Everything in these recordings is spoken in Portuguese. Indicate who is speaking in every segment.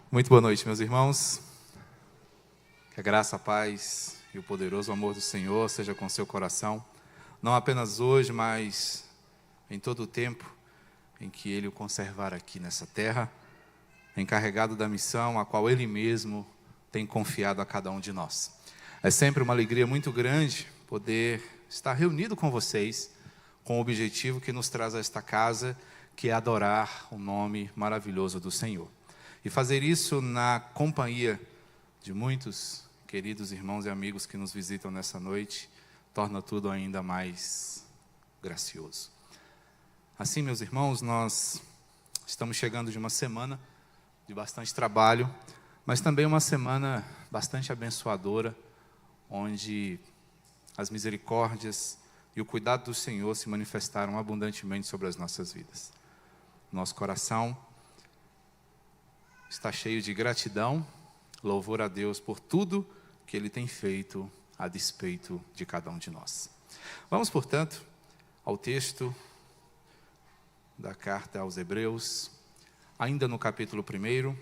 Speaker 1: Muito boa noite, meus irmãos. Que a graça, a paz e o poderoso amor do Senhor seja com seu coração, não apenas hoje, mas em todo o tempo em que Ele o conservar aqui nessa terra, encarregado da missão a qual Ele mesmo tem confiado a cada um de nós. É sempre uma alegria muito grande poder estar reunido com vocês, com o objetivo que nos traz a esta casa, que é adorar o nome maravilhoso do Senhor. E fazer isso na companhia de muitos queridos irmãos e amigos que nos visitam nessa noite, torna tudo ainda mais gracioso. Assim, meus irmãos, nós estamos chegando de uma semana de bastante trabalho, mas também uma semana bastante abençoadora, onde as misericórdias e o cuidado do Senhor se manifestaram abundantemente sobre as nossas vidas. Nosso coração está cheio de gratidão, louvor a Deus por tudo que Ele tem feito a despeito de cada um de nós. Vamos, portanto, ao texto da carta aos Hebreus, ainda no capítulo 1,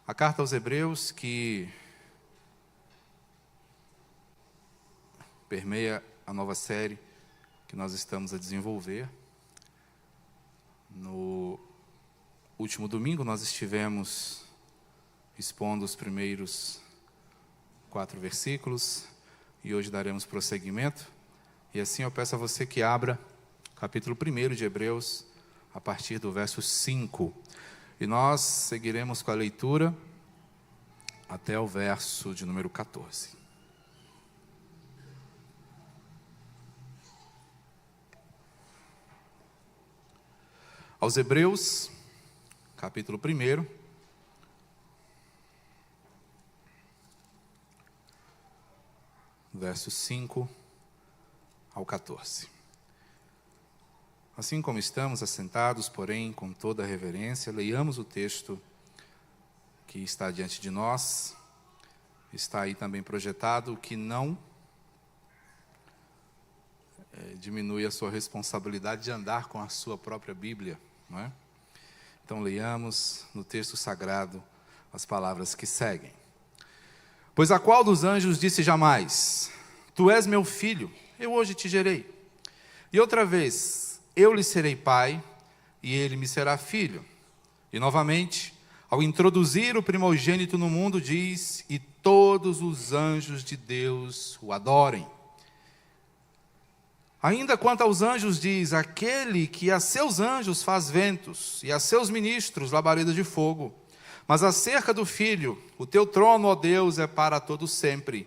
Speaker 1: a carta aos Hebreus que permeia a nova série que nós estamos a desenvolver. No último domingo nós estivemos expondo os primeiros 4 versículos e hoje daremos prosseguimento. E assim eu peço a você que abra o capítulo 1 de Hebreus a partir do verso 5. E nós seguiremos com a leitura até o verso de número 14. Aos Hebreus, capítulo 1, versos 5 ao 14. Assim como estamos assentados, porém, com toda a reverência, leiamos o texto que está diante de nós. Está aí também projetado, o que não diminui a sua responsabilidade de andar com a sua própria Bíblia, não é? Então, leiamos no texto sagrado as palavras que seguem. Pois a qual dos anjos disse jamais: Tu és meu filho, eu hoje te gerei. E outra vez, eu lhe serei pai, e ele me será filho. E novamente, ao introduzir o primogênito no mundo, diz: E todos os anjos de Deus o adorem. Ainda quanto aos anjos diz: Aquele que a seus anjos faz ventos, e a seus ministros labaredas de fogo. Mas acerca do Filho, o teu trono, ó Deus, é para todo sempre,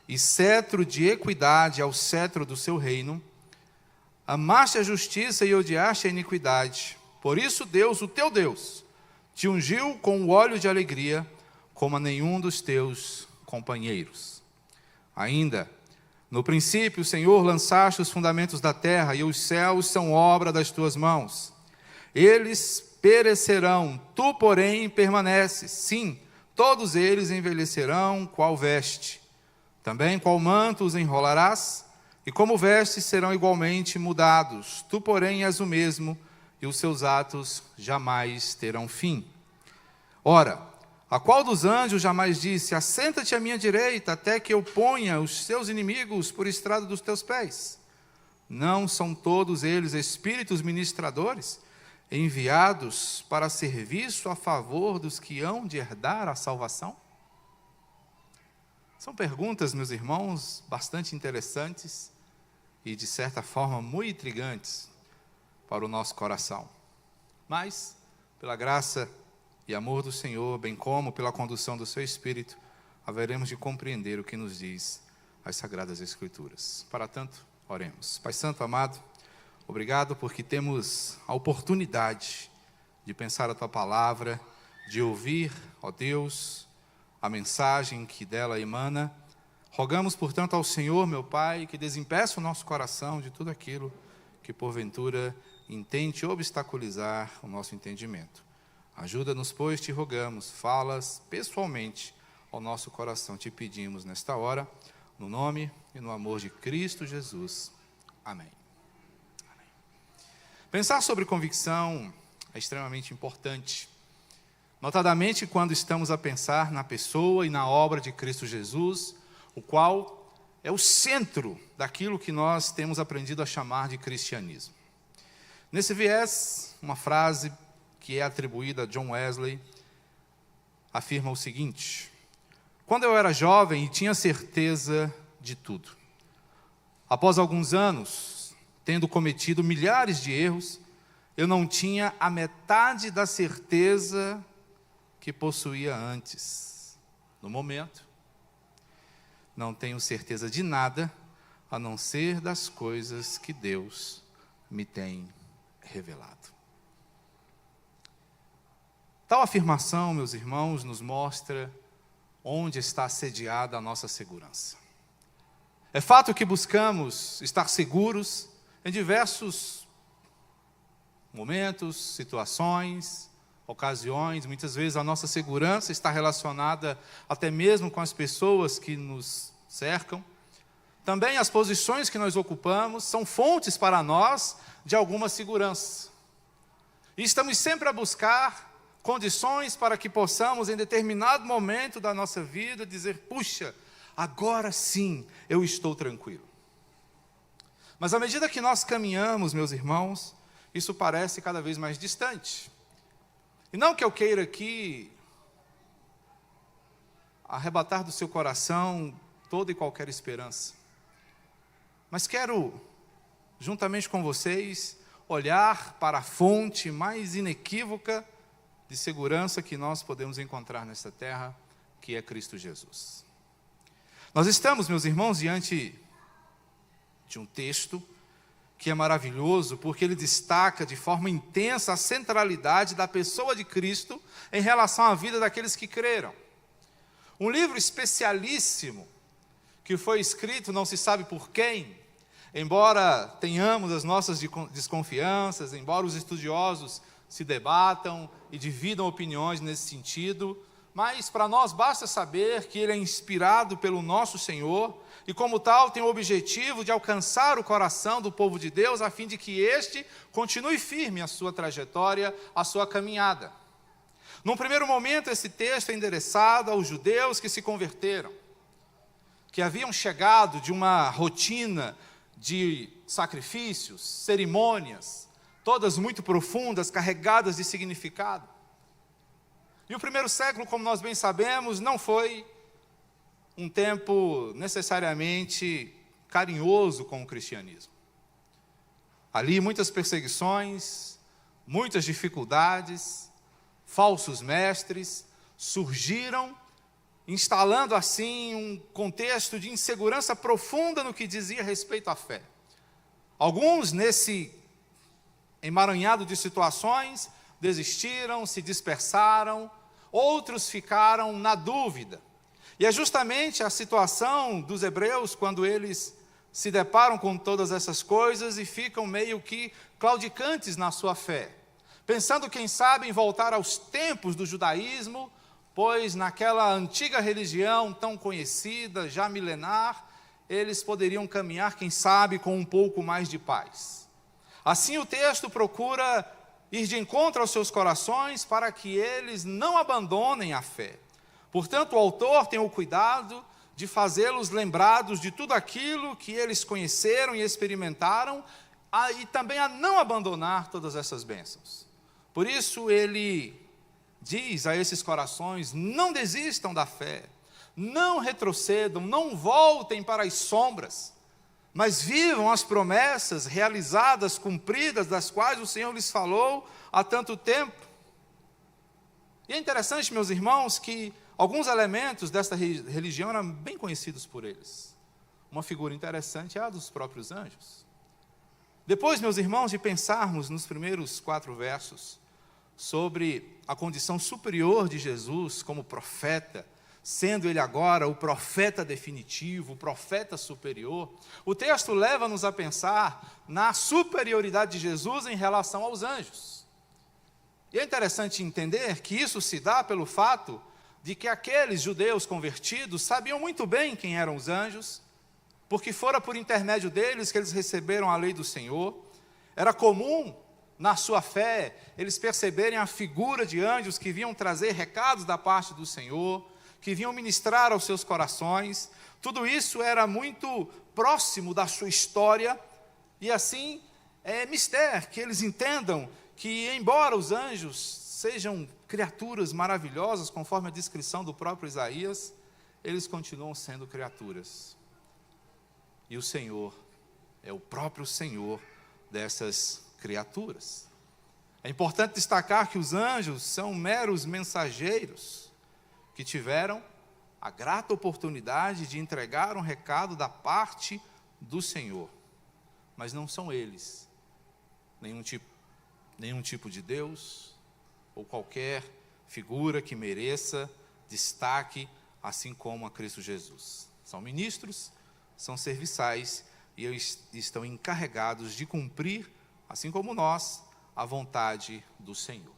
Speaker 1: e cetro de equidade é o cetro do seu reino. Amaste a justiça e odiaste a iniquidade. Por isso Deus, o teu Deus, te ungiu com o óleo de alegria, como a nenhum dos teus companheiros. Ainda, no princípio, Senhor, lançaste os fundamentos da terra, e os céus são obra das tuas mãos. Eles perecerão, tu, porém, permaneces. Sim, todos eles envelhecerão, qual veste. Também qual manto os enrolarás, e como vestes serão igualmente mudados. Tu, porém, és o mesmo, e os seus atos jamais terão fim. Ora, a qual dos anjos jamais disse: Assenta-te à minha direita, até que eu ponha os seus inimigos por estrado dos teus pés? Não são todos eles espíritos ministradores, enviados para serviço a favor dos que hão de herdar a salvação? São perguntas, meus irmãos, bastante interessantes e, de certa forma, muito intrigantes para o nosso coração. Mas, pela graça e amor do Senhor, bem como pela condução do seu Espírito, haveremos de compreender o que nos diz as Sagradas Escrituras. Para tanto, oremos. Pai Santo, amado, obrigado porque temos a oportunidade de pensar a Tua Palavra, de ouvir, ó Deus, a mensagem que dela emana. Rogamos, portanto, ao Senhor, meu Pai, que desempeça o nosso coração de tudo aquilo que, porventura, intente obstaculizar o nosso entendimento. Ajuda-nos, pois, te rogamos, falas pessoalmente ao nosso coração, te pedimos nesta hora, no nome e no amor de Cristo Jesus. Amém. Pensar sobre convicção é extremamente importante. notadamente quando estamos a pensar na pessoa e na obra de Cristo Jesus, o qual é o centro daquilo que nós temos aprendido a chamar de cristianismo. Nesse viés, uma frase que é atribuída a John Wesley afirma o seguinte: quando eu era jovem e tinha certeza de tudo, após alguns anos, tendo cometido milhares de erros, eu não tinha a metade da certeza que possuía antes. No momento, não tenho certeza de nada, a não ser das coisas que Deus me tem revelado. Tal afirmação, meus irmãos, nos mostra onde está sediada a nossa segurança. É fato que buscamos estar seguros em diversos momentos, situações, ocasiões. Muitas vezes a nossa segurança está relacionada até mesmo com as pessoas que nos cercam. Também as posições que nós ocupamos são fontes para nós de alguma segurança. E estamos sempre a buscar condições para que possamos, em determinado momento da nossa vida, dizer: puxa, agora sim eu estou tranquilo. Mas à medida que nós caminhamos, meus irmãos, isso parece cada vez mais distante. E não que eu queira aqui arrebatar do seu coração toda e qualquer esperança, mas quero, juntamente com vocês, olhar para a fonte mais inequívoca de segurança que nós podemos encontrar nesta terra, que é Cristo Jesus. Nós estamos, meus irmãos, diante de um texto que é maravilhoso, porque ele destaca de forma intensa a centralidade da pessoa de Cristo em relação à vida daqueles que creram. Um livro especialíssimo, que foi escrito não se sabe por quem, embora tenhamos as nossas desconfianças, embora os estudiosos se debatam e dividam opiniões nesse sentido, mas para nós basta saber que ele é inspirado pelo nosso Senhor e, como tal, tem o objetivo de alcançar o coração do povo de Deus, a fim de que este continue firme a sua trajetória, a sua caminhada. Num primeiro momento, esse texto é endereçado aos judeus que se converteram, que haviam chegado de uma rotina de sacrifícios, cerimônias, todas muito profundas, carregadas de significado. E o primeiro século, como nós bem sabemos, não foi um tempo necessariamente carinhoso com o cristianismo. Ali muitas perseguições, muitas dificuldades, falsos mestres surgiram, instalando assim um contexto de insegurança profunda no que dizia respeito à fé. Alguns nesse emaranhado de situações desistiram, se dispersaram, outros ficaram na dúvida. E é justamente a situação dos hebreus quando eles se deparam com todas essas coisas e ficam meio que claudicantes na sua fé, pensando, quem sabe, em voltar aos tempos do judaísmo, pois naquela antiga religião tão conhecida, já milenar, eles poderiam caminhar, quem sabe, com um pouco mais de paz. Assim o texto procura ir de encontro aos seus corações para que eles não abandonem a fé. Portanto, o autor tem o cuidado de fazê-los lembrados de tudo aquilo que eles conheceram e experimentaram, e também a não abandonar todas essas bênçãos. Por isso ele diz a esses corações: não desistam da fé, não retrocedam, não voltem para as sombras, mas vivam as promessas realizadas, cumpridas, das quais o Senhor lhes falou há tanto tempo. E é interessante, meus irmãos, que alguns elementos desta religião eram bem conhecidos por eles. Uma figura interessante é a dos próprios anjos. Depois, meus irmãos, de pensarmos nos primeiros 4 versos sobre a condição superior de Jesus como profeta, sendo ele agora o profeta definitivo, o profeta superior, o texto leva-nos a pensar na superioridade de Jesus em relação aos anjos. E é interessante entender que isso se dá pelo fato de que aqueles judeus convertidos sabiam muito bem quem eram os anjos, porque fora por intermédio deles que eles receberam a lei do Senhor. Era comum na sua fé, eles perceberem a figura de anjos que vinham trazer recados da parte do Senhor, que vinham ministrar aos seus corações. Tudo isso era muito próximo da sua história, e assim é mistério que eles entendam que, embora os anjos sejam criaturas maravilhosas, conforme a descrição do próprio Isaías, eles continuam sendo criaturas. E o Senhor é o próprio Senhor dessas criaturas. É importante destacar que os anjos são meros mensageiros que tiveram a grata oportunidade de entregar um recado da parte do Senhor. Mas não são eles nenhum tipo de Deus ou qualquer figura que mereça destaque, assim como a Cristo Jesus. São ministros, são serviçais e estão encarregados de cumprir, assim como nós, a vontade do Senhor.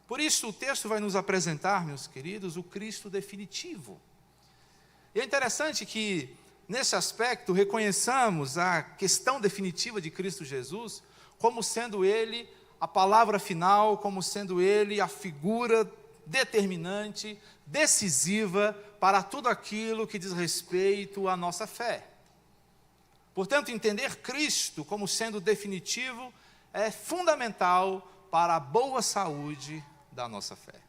Speaker 1: Por isso o texto vai nos apresentar, meus queridos, o Cristo definitivo. E é interessante que, nesse aspecto, reconheçamos a questão definitiva de Cristo Jesus como sendo Ele a palavra final, como sendo Ele a figura determinante, decisiva para tudo aquilo que diz respeito à nossa fé. Portanto, entender Cristo como sendo definitivo é fundamental para a boa saúde da nossa fé,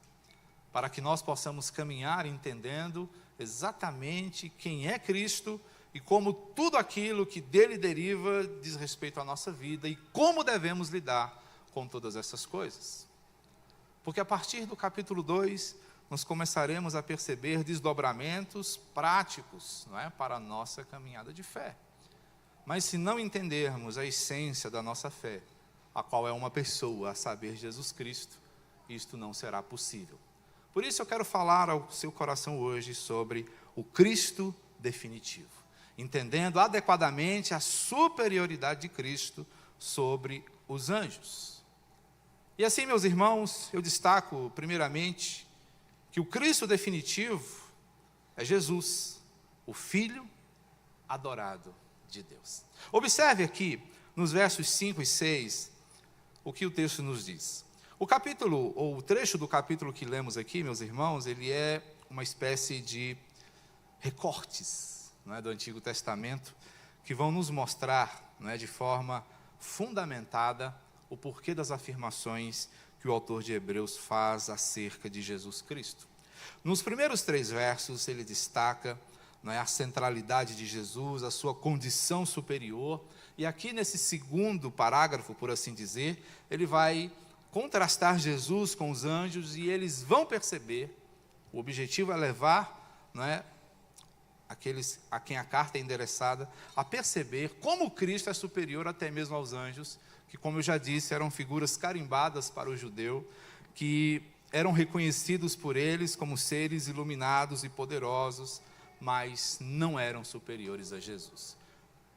Speaker 1: para que nós possamos caminhar entendendo exatamente quem é Cristo e como tudo aquilo que dele deriva diz respeito à nossa vida e como devemos lidar com todas essas coisas. Porque a partir do capítulo 2, nós começaremos a perceber desdobramentos práticos, não é, para a nossa caminhada de fé. Mas se não entendermos a essência da nossa fé, a qual é uma pessoa, a saber, Jesus Cristo, isto não será possível. Por isso eu quero falar ao seu coração hoje sobre o Cristo definitivo, entendendo adequadamente a superioridade de Cristo sobre os anjos. E assim, meus irmãos, eu destaco primeiramente que o Cristo definitivo é Jesus, o Filho adorado de Deus. Observe aqui, nos versos 5 e 6, o que o texto nos diz. O capítulo, ou o trecho do capítulo que lemos aqui, meus irmãos, ele é uma espécie de recortes, não é, do Antigo Testamento, que vão nos mostrar, não é, de forma fundamentada o porquê das afirmações que o autor de Hebreus faz acerca de Jesus Cristo. Nos primeiros 3 versos, ele destaca, não é, a centralidade de Jesus, a sua condição superior, e aqui nesse segundo parágrafo, por assim dizer, ele vai contrastar Jesus com os anjos, e eles vão perceber, o objetivo é levar, não é, aqueles a quem a carta é endereçada, a perceber como Cristo é superior até mesmo aos anjos, que, como eu já disse, eram figuras carimbadas para o judeu, que eram reconhecidos por eles como seres iluminados e poderosos, mas não eram superiores a Jesus.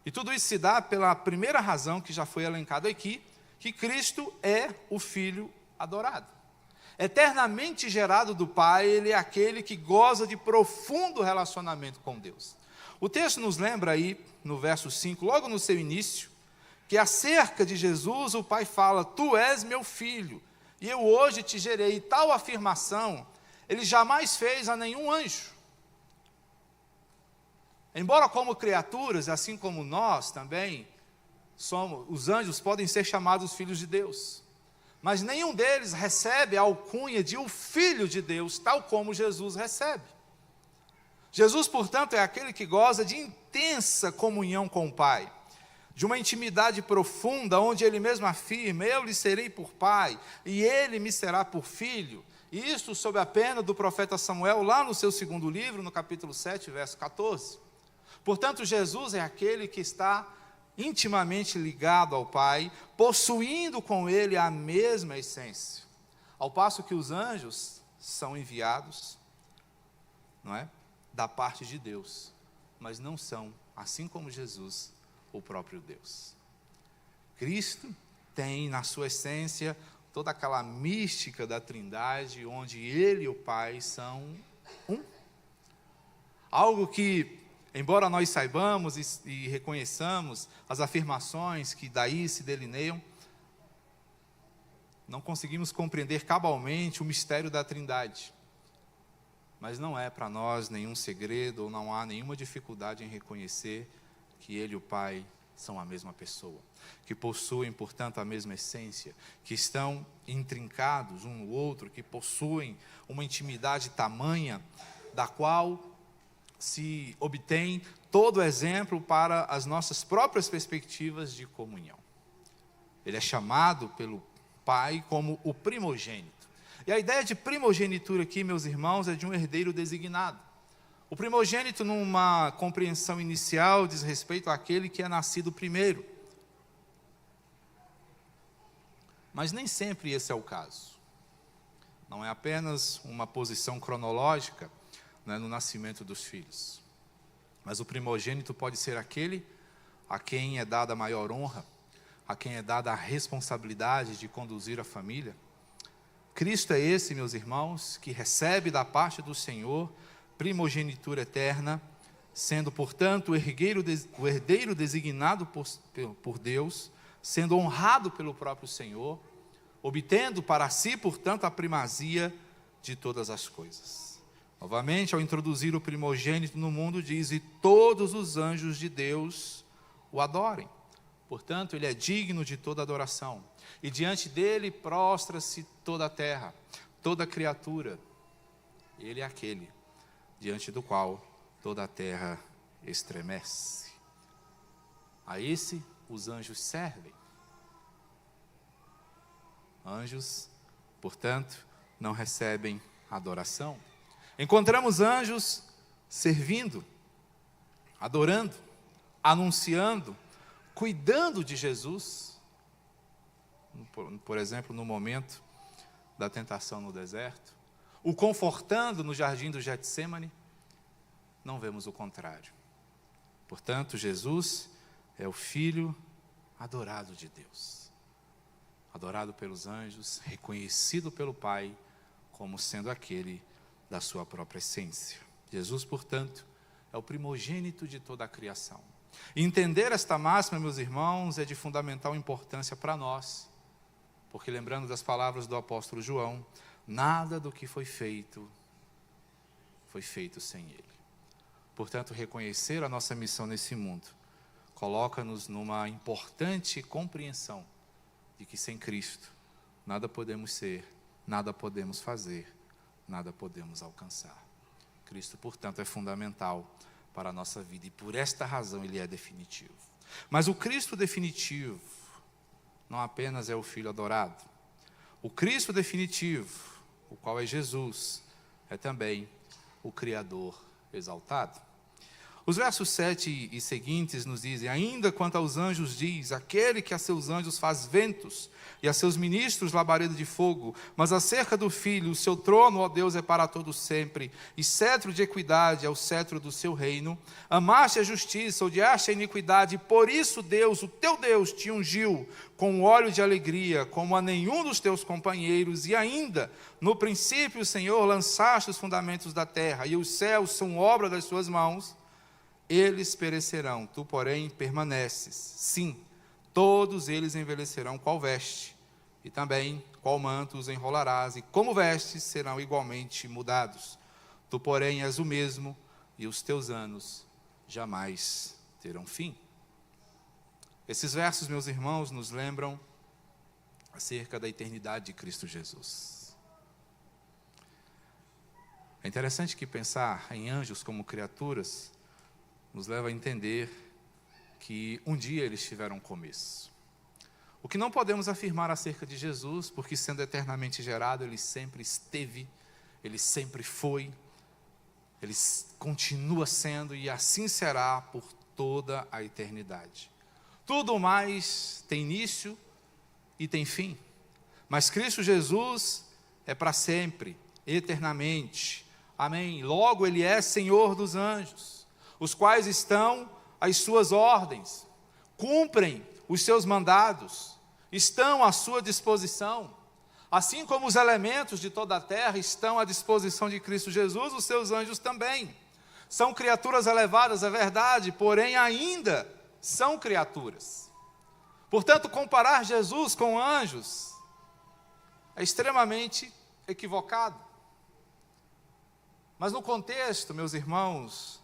Speaker 1: E tudo isso se dá pela primeira razão que já foi elencada aqui, que Cristo é o Filho adorado. Eternamente gerado do Pai, Ele é aquele que goza de profundo relacionamento com Deus. O texto nos lembra aí, no verso 5, logo no seu início, que acerca de Jesus o Pai fala: Tu és meu filho, e eu hoje te gerei. E tal afirmação Ele jamais fez a nenhum anjo. Embora como criaturas, assim como nós também, os anjos podem ser chamados filhos de Deus, mas nenhum deles recebe a alcunha de o Filho de Deus, tal como Jesus recebe. Jesus, portanto, é aquele que goza de intensa comunhão com o Pai, de uma intimidade profunda, onde Ele mesmo afirma: eu lhe serei por Pai, e Ele me será por Filho. E isso sob a pena do profeta Samuel, lá no seu segundo livro, no capítulo 7, verso 14. Portanto, Jesus é aquele que está intimamente ligado ao Pai, possuindo com Ele a mesma essência. Ao passo que os anjos são enviados, não é, da parte de Deus, mas não são, assim como Jesus, o próprio Deus. Cristo tem na sua essência toda aquela mística da Trindade, onde Ele e o Pai são um. Algo que, embora nós saibamos e reconheçamos as afirmações que daí se delineiam, não conseguimos compreender cabalmente o mistério da Trindade. Mas não é para nós nenhum segredo, ou não há nenhuma dificuldade em reconhecer que Ele e o Pai são a mesma pessoa, que possuem, portanto, a mesma essência, que estão intrincados um no outro, que possuem uma intimidade tamanha, da qual se obtém todo exemplo para as nossas próprias perspectivas de comunhão. Ele é chamado pelo Pai como o primogênito. E a ideia de primogenitura aqui, meus irmãos, é de um herdeiro designado. O primogênito, numa compreensão inicial, diz respeito àquele que é nascido primeiro. Mas nem sempre esse é o caso. Não é apenas uma posição cronológica, né, no nascimento dos filhos. Mas o primogênito pode ser aquele a quem é dada a maior honra, a quem é dada a responsabilidade de conduzir a família. Cristo é esse, meus irmãos, que recebe da parte do Senhor primogenitura eterna, sendo, portanto, o herdeiro designado por Deus, sendo honrado pelo próprio Senhor, obtendo para si, portanto, a primazia de todas as coisas. Novamente, ao introduzir o primogênito no mundo, diz: e todos os anjos de Deus o adorem. Portanto, ele é digno de toda adoração. E diante dele prostra-se toda a terra, toda criatura. Ele é aquele diante do qual toda a terra estremece. A esse os anjos servem. Anjos, portanto, não recebem adoração. Encontramos anjos servindo, adorando, anunciando, cuidando de Jesus. Por exemplo, no momento da tentação no deserto, o confortando no jardim do Getsêmani. Não vemos o contrário. Portanto, Jesus é o Filho adorado de Deus, adorado pelos anjos, reconhecido pelo Pai como sendo aquele da sua própria essência. Jesus, portanto, é o primogênito de toda a criação. E entender esta máxima, meus irmãos, é de fundamental importância para nós, porque, lembrando das palavras do apóstolo João, nada do que foi feito sem Ele. Portanto, reconhecer a nossa missão nesse mundo coloca-nos numa importante compreensão de que sem Cristo nada podemos ser, nada podemos fazer, nada podemos alcançar. Cristo, portanto, é fundamental para a nossa vida e por esta razão Ele é definitivo. Mas o Cristo definitivo não apenas é o Filho adorado. O Cristo definitivo, o qual é Jesus, é também o Criador exaltado. Os versos 7 e seguintes nos dizem: ainda quanto aos anjos diz, aquele que a seus anjos faz ventos, e a seus ministros labareda de fogo, mas acerca do Filho, o seu trono, ó Deus, é para todo sempre, e cetro de equidade é o cetro do seu reino. Amaste a justiça, odiaste a iniquidade, e por isso Deus, o teu Deus, te ungiu com óleo de alegria, como a nenhum dos teus companheiros, e ainda, no princípio, Senhor, lançaste os fundamentos da terra, e os céus são obra das suas mãos. Eles perecerão, tu, porém, permaneces. Sim, todos eles envelhecerão qual veste, e também qual manto os enrolarás, e como vestes serão igualmente mudados. Tu, porém, és o mesmo, e os teus anos jamais terão fim. Esses versos, meus irmãos, nos lembram acerca da eternidade de Cristo Jesus. É interessante que pensar em anjos como criaturas nos leva a entender que um dia eles tiveram começo. O que não podemos afirmar acerca de Jesus, porque sendo eternamente gerado, Ele sempre esteve, Ele sempre foi, Ele continua sendo e assim será por toda a eternidade. Tudo mais tem início e tem fim, mas Cristo Jesus é para sempre, eternamente. Amém. Logo Ele é Senhor dos anjos, os quais estão às suas ordens, cumprem os seus mandados, estão à sua disposição. Assim como os elementos de toda a terra estão à disposição de Cristo Jesus, os seus anjos também. São criaturas elevadas, é verdade, porém ainda são criaturas. Portanto, comparar Jesus com anjos é extremamente equivocado. Mas no contexto, meus irmãos,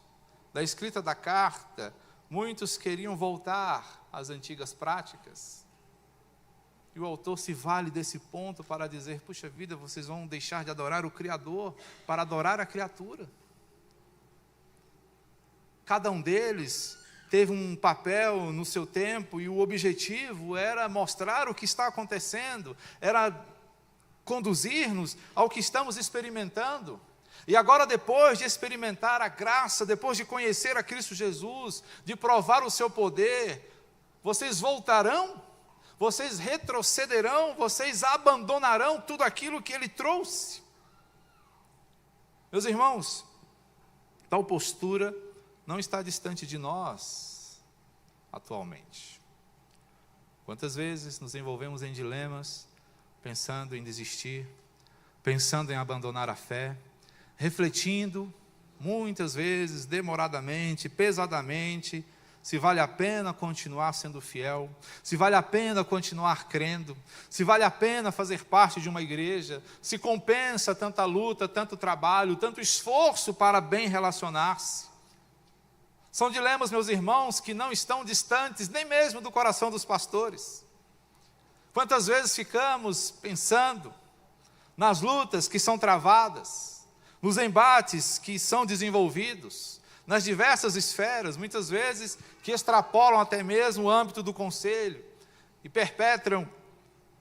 Speaker 1: da escrita da carta, muitos queriam voltar às antigas práticas. E o autor se vale desse ponto para dizer, puxa vida, vocês vão deixar de adorar o Criador para adorar a criatura. Cada um deles teve um papel no seu tempo e o objetivo era mostrar o que está acontecendo, era conduzir-nos ao que estamos experimentando. E agora, depois de experimentar a graça, depois de conhecer a Cristo Jesus, de provar o seu poder, vocês voltarão? Vocês retrocederão? Vocês abandonarão tudo aquilo que Ele trouxe? Meus irmãos, tal postura não está distante de nós atualmente. Quantas vezes nos envolvemos em dilemas, pensando em desistir, pensando em abandonar a fé, refletindo, muitas vezes, demoradamente, pesadamente, se vale a pena continuar sendo fiel, se vale a pena continuar crendo, se vale a pena fazer parte de uma igreja, se compensa tanta luta, tanto trabalho, tanto esforço para bem relacionar-se. São dilemas, meus irmãos, que não estão distantes nem mesmo do coração dos pastores. Quantas vezes ficamos pensando nas lutas que são travadas, nos embates que são desenvolvidos, nas diversas esferas, muitas vezes que extrapolam até mesmo o âmbito do conselho, e perpetram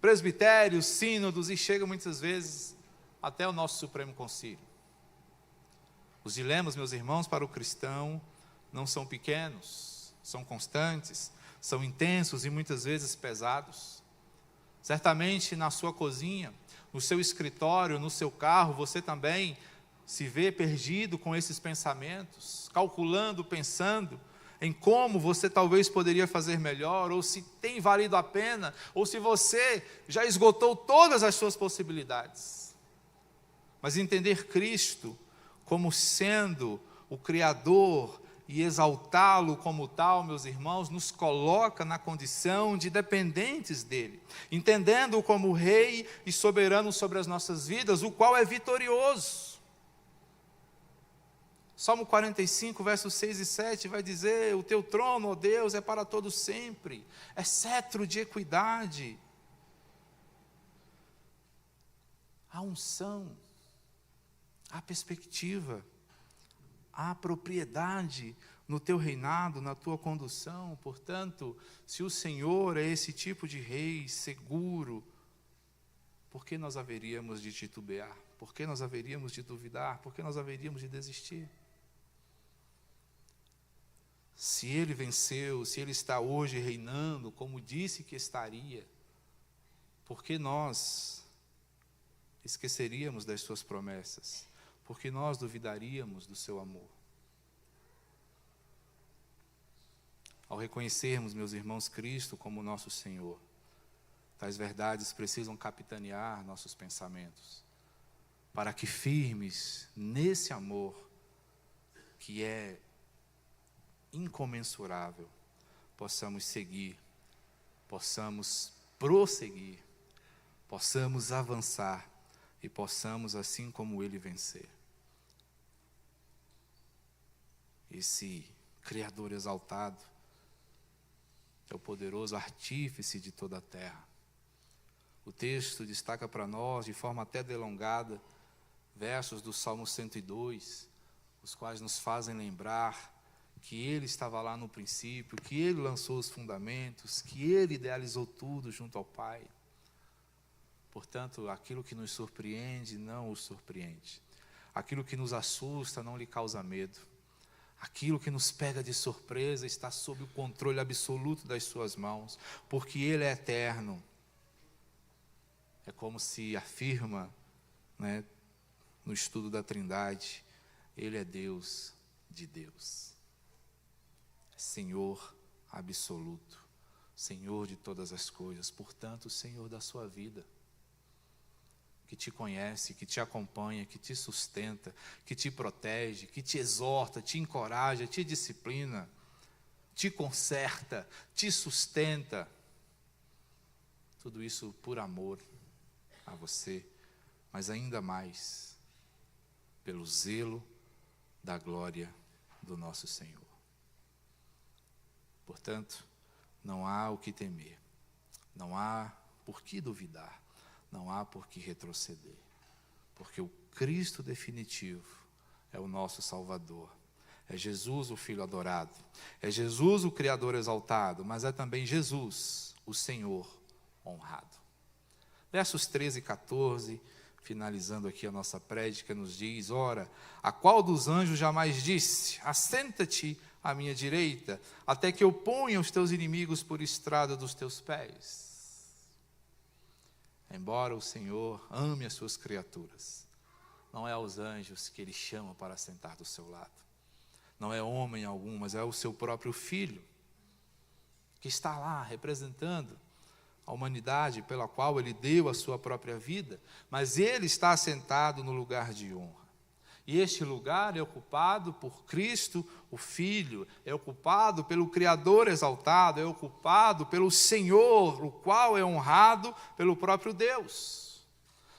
Speaker 1: presbitérios, sínodos, e chegam muitas vezes até o nosso Supremo Concílio. Os dilemas, meus irmãos, para o cristão, não são pequenos, são constantes, são intensos e muitas vezes pesados. Certamente na sua cozinha, no seu escritório, no seu carro, você também se vê perdido com esses pensamentos, calculando, pensando em como você talvez poderia fazer melhor, ou se tem valido a pena, ou se você já esgotou todas as suas possibilidades. Mas entender Cristo como sendo o Criador e exaltá-lo como tal, meus irmãos, nos coloca na condição de dependentes dele, entendendo-o como Rei e soberano sobre as nossas vidas, o qual é vitorioso. Salmo 45, versos 6 e 7 vai dizer, o teu trono, ó Deus, é para todo sempre, é cetro de equidade. Há unção, há perspectiva, há propriedade no teu reinado, na tua condução. Portanto, se o Senhor é esse tipo de rei seguro, por que nós haveríamos de titubear? Por que nós haveríamos de duvidar? Por que nós haveríamos de desistir? Se Ele venceu, se Ele está hoje reinando, como disse que estaria, por que nós esqueceríamos das suas promessas? Por que nós duvidaríamos do seu amor? Ao reconhecermos, meus irmãos, Cristo como nosso Senhor, tais verdades precisam capitanear nossos pensamentos, para que firmes nesse amor, que é incomensurável, possamos seguir, possamos prosseguir, possamos avançar e possamos, assim como Ele, vencer. Esse Criador exaltado é o poderoso artífice de toda a terra. O texto destaca para nós, de forma até delongada, versos do Salmo 102, os quais nos fazem lembrar que Ele estava lá no princípio, que Ele lançou os fundamentos, que Ele idealizou tudo junto ao Pai. Portanto, aquilo que nos surpreende não o surpreende. Aquilo que nos assusta não lhe causa medo. Aquilo que nos pega de surpresa está sob o controle absoluto das suas mãos, porque Ele é eterno. É como se afirma, no estudo da Trindade, Ele é Deus de Deus. Senhor absoluto, Senhor de todas as coisas, portanto, Senhor da sua vida, que te conhece, que te acompanha, que te sustenta, que te protege, que te exorta, te encoraja, te disciplina, te conserta, te sustenta. Tudo isso por amor, a você, mas ainda mais pelo zelo da glória do nosso Senhor. Portanto, não há o que temer, não há por que duvidar, não há por que retroceder, porque o Cristo definitivo é o nosso Salvador. É Jesus o Filho adorado, é Jesus o Criador exaltado, mas é também Jesus o Senhor honrado. Versos 13 e 14, finalizando aqui a nossa prédica, nos diz: ora, a qual dos anjos jamais disse, assenta-te à minha direita, até que eu ponha os teus inimigos por estrada dos teus pés? Embora o Senhor ame as suas criaturas, não é aos anjos que Ele chama para sentar do seu lado. Não é homem algum, mas é o seu próprio Filho, que está lá representando a humanidade pela qual Ele deu a sua própria vida, mas Ele está assentado no lugar de honra. E este lugar é ocupado por Cristo, o Filho, é ocupado pelo Criador exaltado, é ocupado pelo Senhor, o qual é honrado pelo próprio Deus.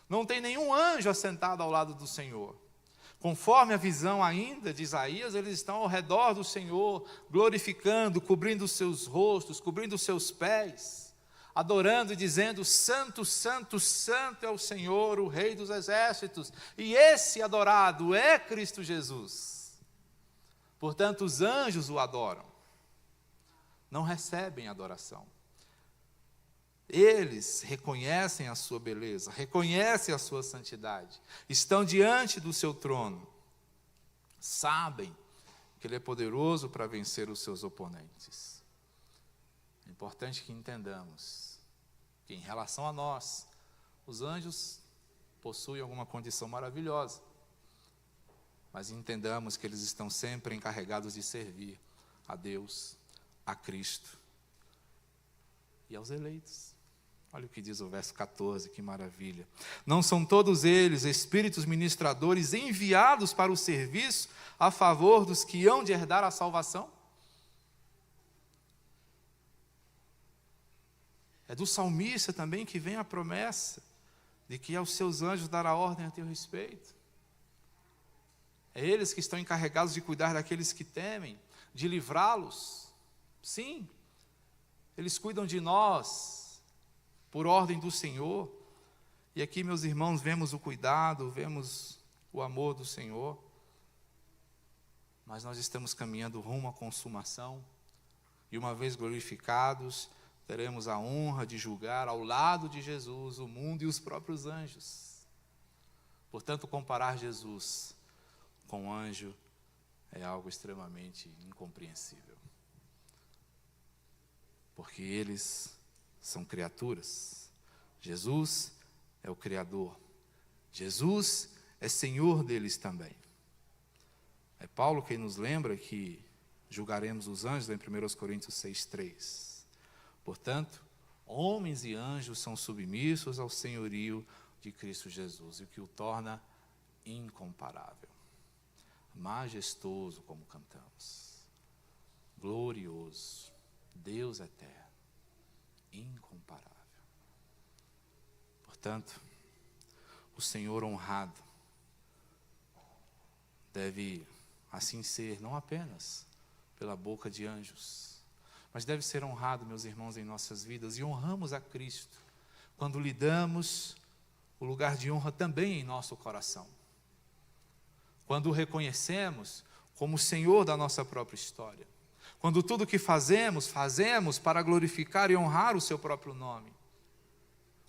Speaker 1: Não tem nenhum anjo assentado ao lado do Senhor. Conforme a visão ainda de Isaías, eles estão ao redor do Senhor, glorificando, cobrindo os seus rostos, cobrindo os seus pés, adorando e dizendo: santo, santo, santo é o Senhor, o Rei dos exércitos. E esse adorado é Cristo Jesus. Portanto, os anjos o adoram, não recebem adoração. Eles reconhecem a sua beleza, reconhecem a sua santidade, estão diante do seu trono, sabem que Ele é poderoso para vencer os seus oponentes. É importante que entendamos que, em relação a nós, os anjos possuem alguma condição maravilhosa, mas entendamos que eles estão sempre encarregados de servir a Deus, a Cristo e aos eleitos. Olha o que diz o verso 14, que maravilha. Não são todos eles espíritos ministradores enviados para o serviço a favor dos que hão de herdar a salvação? É do salmista também que vem a promessa de que aos seus anjos dará ordem a teu respeito. É eles que estão encarregados de cuidar daqueles que temem, de livrá-los. Sim, eles cuidam de nós por ordem do Senhor. E aqui, meus irmãos, vemos o cuidado, vemos o amor do Senhor. Mas nós estamos caminhando rumo à consumação. E uma vez glorificados, teremos a honra de julgar ao lado de Jesus o mundo e os próprios anjos. Portanto, comparar Jesus com anjo é algo extremamente incompreensível. Porque eles são criaturas. Jesus é o Criador. Jesus é Senhor deles também. É Paulo quem nos lembra que julgaremos os anjos em 1 Coríntios 6,3. Portanto, homens e anjos são submissos ao senhorio de Cristo Jesus, o que o torna incomparável, majestoso, como cantamos, glorioso, Deus eterno, incomparável. Portanto, o Senhor honrado deve assim ser, não apenas pela boca de anjos, mas deve ser honrado, meus irmãos, em nossas vidas, e honramos a Cristo quando lhe damos o lugar de honra também em nosso coração, quando o reconhecemos como Senhor da nossa própria história, quando tudo o que fazemos para glorificar e honrar o seu próprio nome,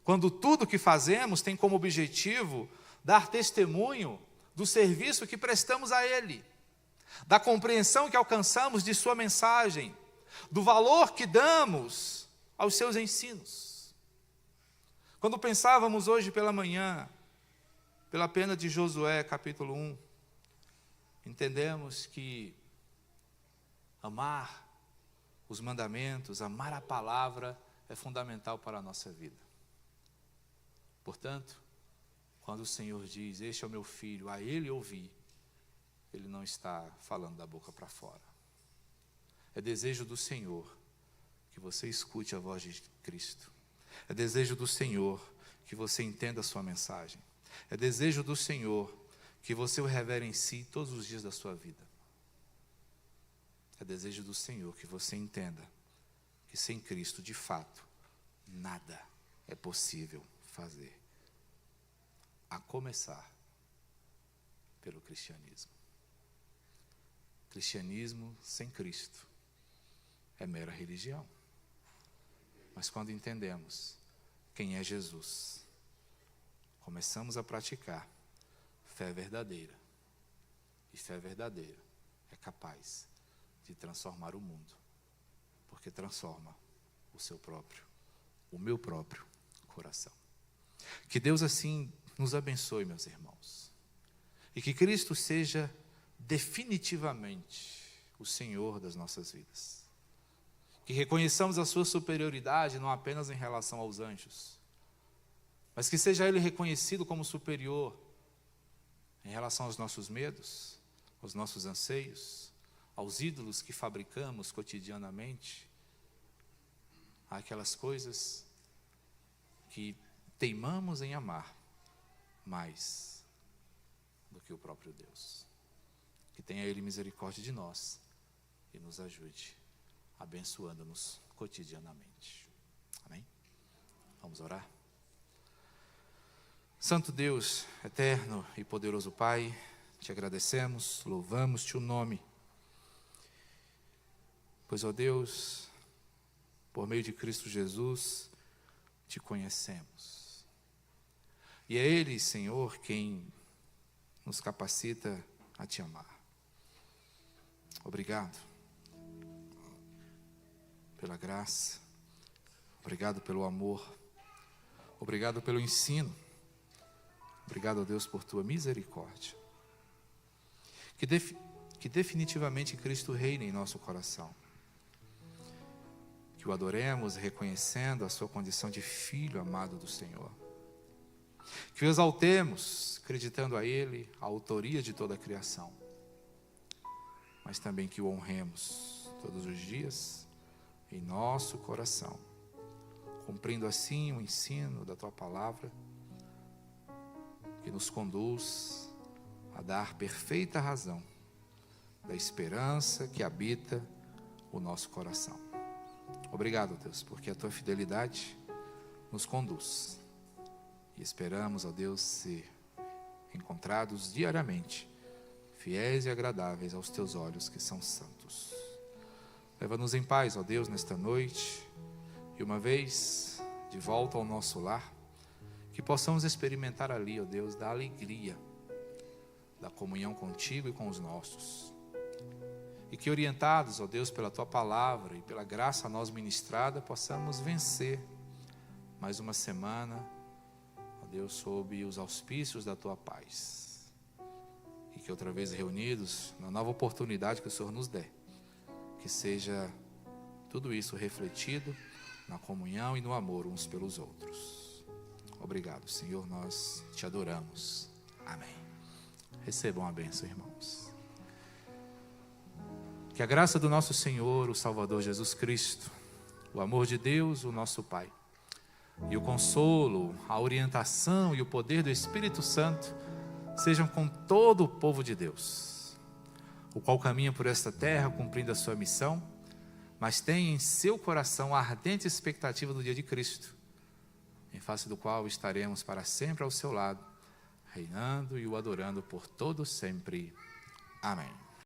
Speaker 1: quando tudo o que fazemos tem como objetivo dar testemunho do serviço que prestamos a Ele, da compreensão que alcançamos de sua mensagem, do valor que damos aos seus ensinos. Quando pensávamos hoje pela manhã, pela pena de Josué, capítulo 1, entendemos que amar os mandamentos, amar a palavra é fundamental para a nossa vida. Portanto, quando o Senhor diz: este é o meu filho, a ele ouvi, Ele não está falando da boca para fora. É desejo do Senhor que você escute a voz de Cristo. É desejo do Senhor que você entenda a sua mensagem. É desejo do Senhor que você o reverencie todos os dias da sua vida. É desejo do Senhor que você entenda que sem Cristo, de fato, nada é possível fazer, a começar pelo cristianismo. Cristianismo sem Cristo é mera religião. Mas quando entendemos quem é Jesus, começamos a praticar fé verdadeira. E fé verdadeira é capaz de transformar o mundo, porque transforma o meu próprio coração. Que Deus assim nos abençoe, meus irmãos. E que Cristo seja definitivamente o Senhor das nossas vidas. Que reconheçamos a sua superioridade não apenas em relação aos anjos, mas que seja Ele reconhecido como superior em relação aos nossos medos, aos nossos anseios, aos ídolos que fabricamos cotidianamente, àquelas coisas que teimamos em amar mais do que o próprio Deus. Que tenha Ele misericórdia de nós e nos ajude, abençoando-nos cotidianamente. Amém? Vamos orar? Santo Deus, eterno e poderoso Pai, te agradecemos, louvamos-te o nome. Pois, ó Deus, por meio de Cristo Jesus, te conhecemos. E é Ele, Senhor, quem nos capacita a te amar. Obrigado pela graça, obrigado pelo amor, obrigado pelo ensino, obrigado, ó Deus, por tua misericórdia. Que definitivamente Cristo reine em nosso coração. Que o adoremos reconhecendo a sua condição de filho amado do Senhor. Que o exaltemos, acreditando a Ele, a autoria de toda a criação. Mas também que o honremos todos os dias em nosso coração, cumprindo assim o ensino da Tua palavra, que nos conduz a dar perfeita razão da esperança que habita o nosso coração. Obrigado, Deus, porque a Tua fidelidade nos conduz. E esperamos, ó Deus, ser encontrados diariamente, fiéis e agradáveis aos Teus olhos que são santos. Leva-nos em paz, ó Deus, nesta noite, e uma vez de volta ao nosso lar, que possamos experimentar ali, ó Deus, da alegria, da comunhão contigo e com os nossos. E que orientados, ó Deus, pela Tua palavra e pela graça a nós ministrada, possamos vencer mais uma semana, ó Deus, sob os auspícios da Tua paz. E que outra vez reunidos, na nova oportunidade que o Senhor nos der, que seja tudo isso refletido na comunhão e no amor uns pelos outros. Obrigado, Senhor, nós te adoramos. Amém. Recebam a bênção, irmãos. Que a graça do nosso Senhor, o Salvador Jesus Cristo, o amor de Deus, o nosso Pai, e o consolo, a orientação e o poder do Espírito Santo sejam com todo o povo de Deus, o qual caminha por esta terra cumprindo a sua missão, mas tem em seu coração a ardente expectativa do dia de Cristo, em face do qual estaremos para sempre ao seu lado, reinando e o adorando por todo sempre. Amém.